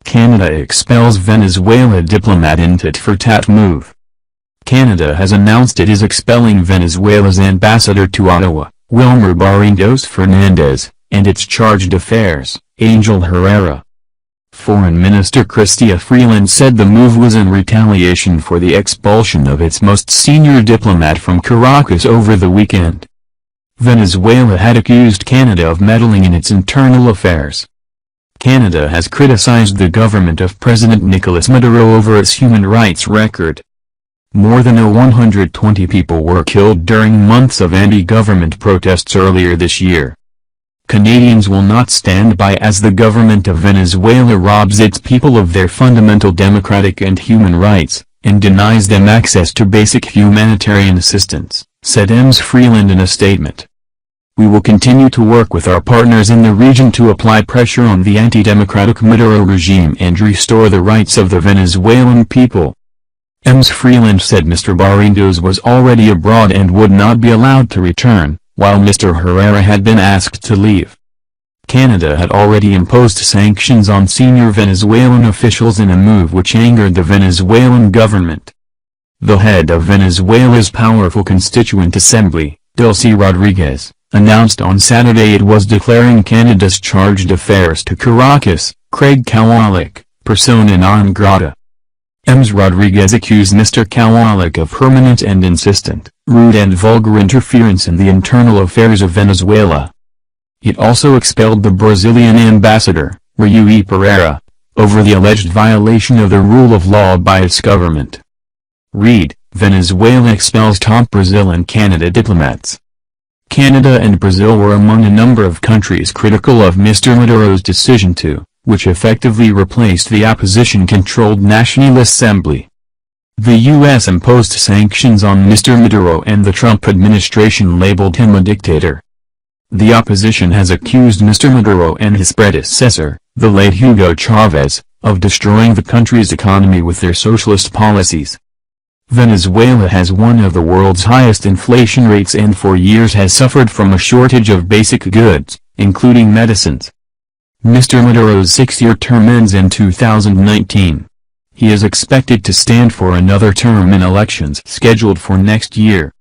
Canada expels Venezuela diplomat in tit-for-tat move. Canada has announced it is expelling Venezuela's ambassador to Ottawa, Wilmer Barrientos Fernández, and its charge d'affaires, Ángel Herrera. Foreign Minister Chrystia Freeland said the move was in retaliation for the expulsion of its most senior diplomat from Caracas over the weekend. Venezuela had accused Canada of meddling in its internal affairs. Canada has criticized the government of President Nicolás Maduro over its human rights record. More than 120 people were killed during months of anti-government protests earlier this year. Canadians will not stand by as the government of Venezuela robs its people of their fundamental democratic and human rights, and denies them access to basic humanitarian assistance, said Ms. Freeland in a statement. We will continue to work with our partners in the region to apply pressure on the anti-democratic Maduro regime and restore the rights of the Venezuelan people. Ms. Freeland said Mr. Barrientos was already abroad and would not be allowed to return, while Mr. Herrera had been asked to leave. Canada had already imposed sanctions on senior Venezuelan officials in a move which angered the Venezuelan government. The head of Venezuela's powerful Constituent Assembly, Delcy Rodriguez, announced on Saturday it was declaring Canada's charge d'affaires to Caracas, Craig Kowalik, persona non grata. Ms. Rodriguez accused Mr. Kowalik of permanent and insistent, rude and vulgar interference in the internal affairs of Venezuela. It also expelled the Brazilian ambassador, Rui Pereira, over the alleged violation of the rule of law by its government. Read, Venezuela expels top Brazil and Canada diplomats. Canada and Brazil were among a number of countries critical of Mr. Maduro's decision to, which effectively replaced the opposition-controlled National Assembly. The U.S. imposed sanctions on Mr. Maduro and the Trump administration labeled him a dictator. The opposition has accused Mr. Maduro and his predecessor, the late Hugo Chavez, of destroying the country's economy with their socialist policies. Venezuela has one of the world's highest inflation rates and for years has suffered from a shortage of basic goods, including medicines. Mr. Maduro's 6-year term ends in 2019. He is expected to stand for another term in elections scheduled for next year.